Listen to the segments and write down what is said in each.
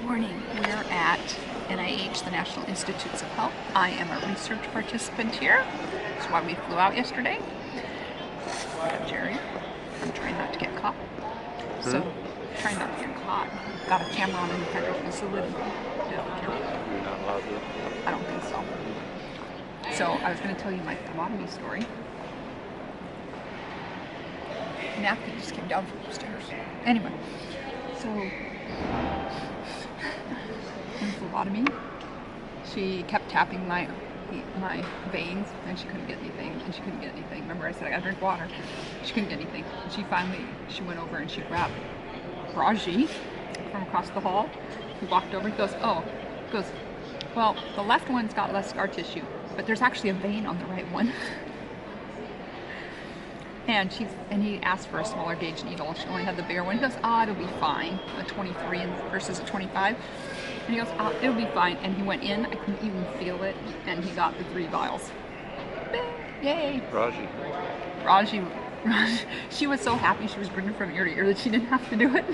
morning. We're at NIH, the National Institutes of Health. I am a research participant here. That's why we flew out yesterday. I have Jerry. I'm trying not to get caught. So, trying not to get caught. Got a camera on in the federal facility. You're not allowed to? I don't think so. So, I was going to tell you my phlebotomy story. Napkin just came down from upstairs. Anyway, so in phlebotomy, she kept tapping my veins, and she couldn't get anything, and she couldn't get anything. Remember I said I gotta drink water? She couldn't get anything. And she went over and she grabbed Raji from across the hall. He walked over, he goes, well, the left one's got less scar tissue, but there's actually a vein on the right one. And he asked for a smaller gauge needle. She only had the bigger one. He goes, it'll be fine. A 23 versus a 25. And he goes, it'll be fine. And he went in. I couldn't even feel it. And he got the 3 vials. Yay. Raji. She was so happy. She was grinning from ear to ear that she didn't have to do it.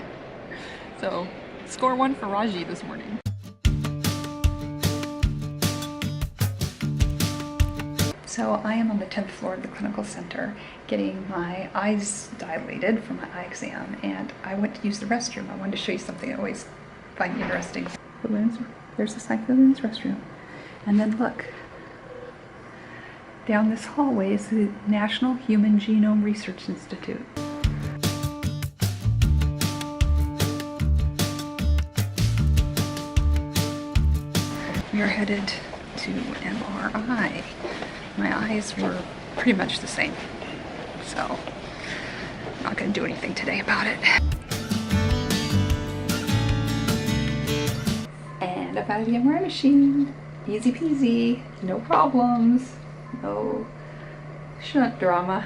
So, score 1 for Raji this morning. So I am on the 10th floor of the clinical center getting my eyes dilated for my eye exam, and I went to use the restroom. I wanted to show you something I always find interesting. There's the sign for the women's restroom. And then look, down this hallway is the National Human Genome Research Institute. We are headed to MRI. My eyes were pretty much the same, so I'm not going to do anything today about it. And I've got the MRI machine. Easy peasy, no problems, no shunt drama.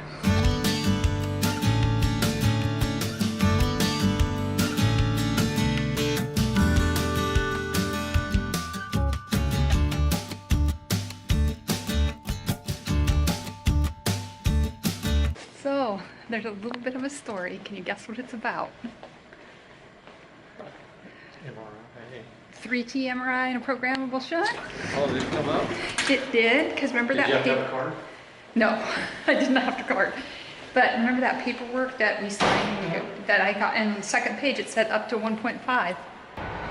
So, there's a little bit of a story. Can you guess what it's about? MRI. 3T MRI and a programmable shunt? Oh, did it come up? It did, because remember that Did you have to have a card? No, I did not have to card. But remember that paperwork that we signed that I got, and on the second page it said up to 1.5.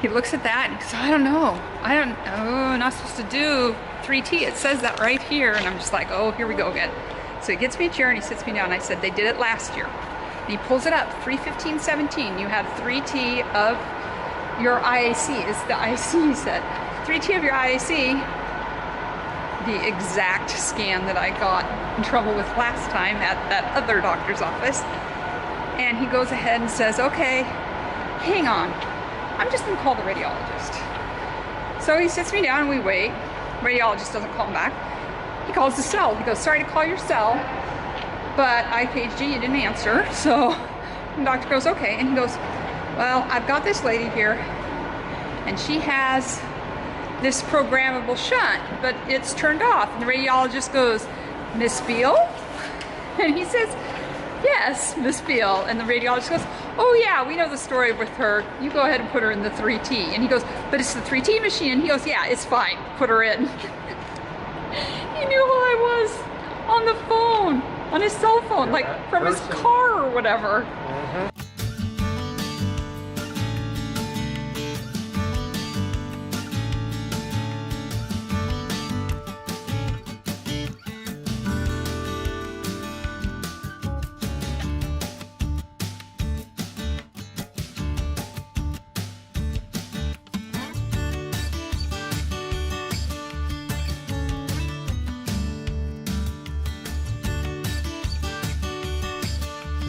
He looks at that and he goes, I don't know. I'm not supposed to do 3T. It says that right here. And I'm just like, oh, here we go again. So he gets me a chair and he sits me down. I said, they did it last year. And he pulls it up, 31517. You had 3T of your IAC. It's the IAC, he said. 3T of your IAC, the exact scan that I got in trouble with last time at that other doctor's office. And he goes ahead and says, okay, hang on. I'm just gonna call the radiologist. So he sits me down and we wait. Radiologist doesn't call him back. He calls the cell. He goes, sorry to call your cell, but I paged you, you didn't answer. So the doctor goes, okay. And he goes, well, I've got this lady here and she has this programmable shunt, but it's turned off. And the radiologist goes, Miss Beal? And he says, yes, Miss Beal. And the radiologist goes, oh yeah, we know the story with her. You go ahead and put her in the 3T. And he goes, but it's the 3T machine. And he goes, yeah, it's fine. Put her in. He knew who I was on the phone, on his cell phone, like from his car or whatever.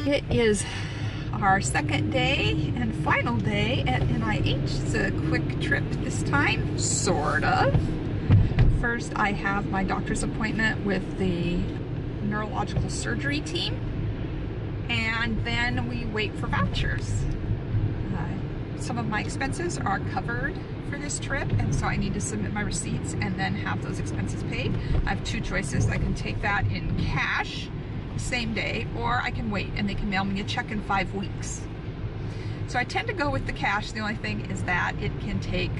It is our second day and final day at NIH. It's a quick trip this time, sort of. First, I have my doctor's appointment with the neurological surgery team, and then we wait for vouchers. Some of my expenses are covered for this trip, and so I need to submit my receipts and then have those expenses paid. I have 2 choices. I can take that in cash same day, or I can wait and they can mail me a check in 5 weeks. So I tend to go with the cash. The only thing is that it can take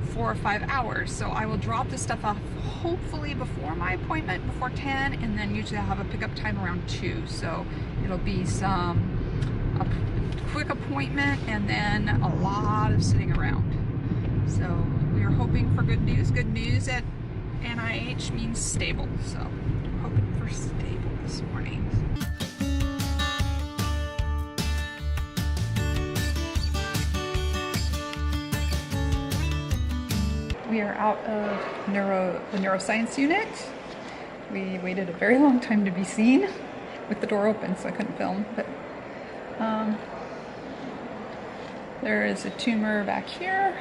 4 or 5 hours. So I will drop this stuff off hopefully before my appointment, before 10, and then usually I'll have a pickup time around 2. So it'll be a quick appointment and then a lot of sitting around. So we are hoping for good news. Good news at NIH means stable. So we're hoping for stable this morning. We are out of the neuroscience unit. We waited a very long time to be seen with the door open, so I couldn't film. But there is a tumor back here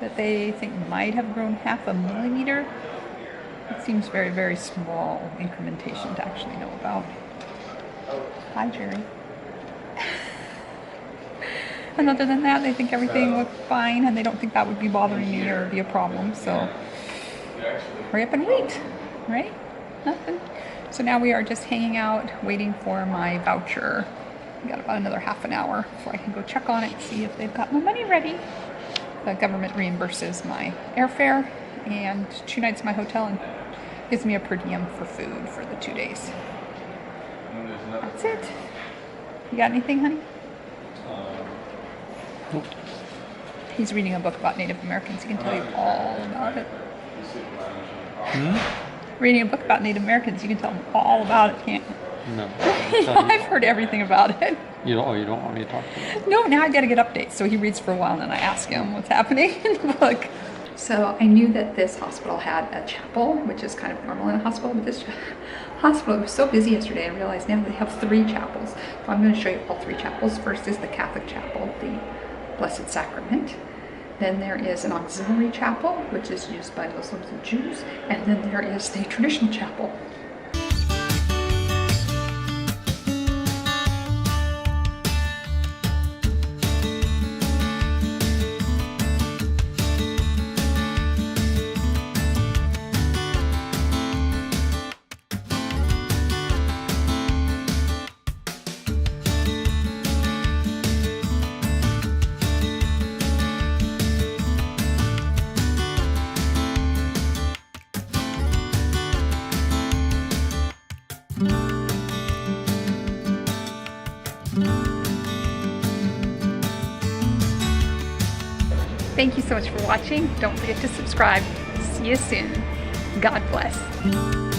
that they think might have grown 0.5 millimeter. It seems very, very small incrementation to actually know about. Hi, Jerry. And other than that, they think everything looked fine, and they don't think that would be bothering me or be a problem. So hurry up and wait, right? Nothing. So now we are just hanging out, waiting for my voucher. We got about another half an hour before I can go check on it and see if they've got my money ready. The government reimburses my airfare and 2 nights in my hotel and gives me a per diem for food for the 2 days. That's it. You got anything, honey? Nope. He's reading a book about Native Americans. He can tell you all about it. Reading a book about Native Americans, you can tell him all about it, can't you? No. I've heard everything about it. You don't. Oh, you don't want me to talk to you? No, now I got to get updates. So he reads for a while, and then I ask him what's happening in the book. So I knew that this hospital had a chapel, which is kind of normal in a hospital, but this hospital was so busy yesterday, I realized now they have 3 chapels. So I'm going to show you all 3 chapels. First is the Catholic chapel, the Blessed Sacrament. Then there is an auxiliary chapel, which is used by Muslims and Jews. And then there is the traditional chapel. Thank you so much for watching. Don't forget to subscribe. See you soon. God bless.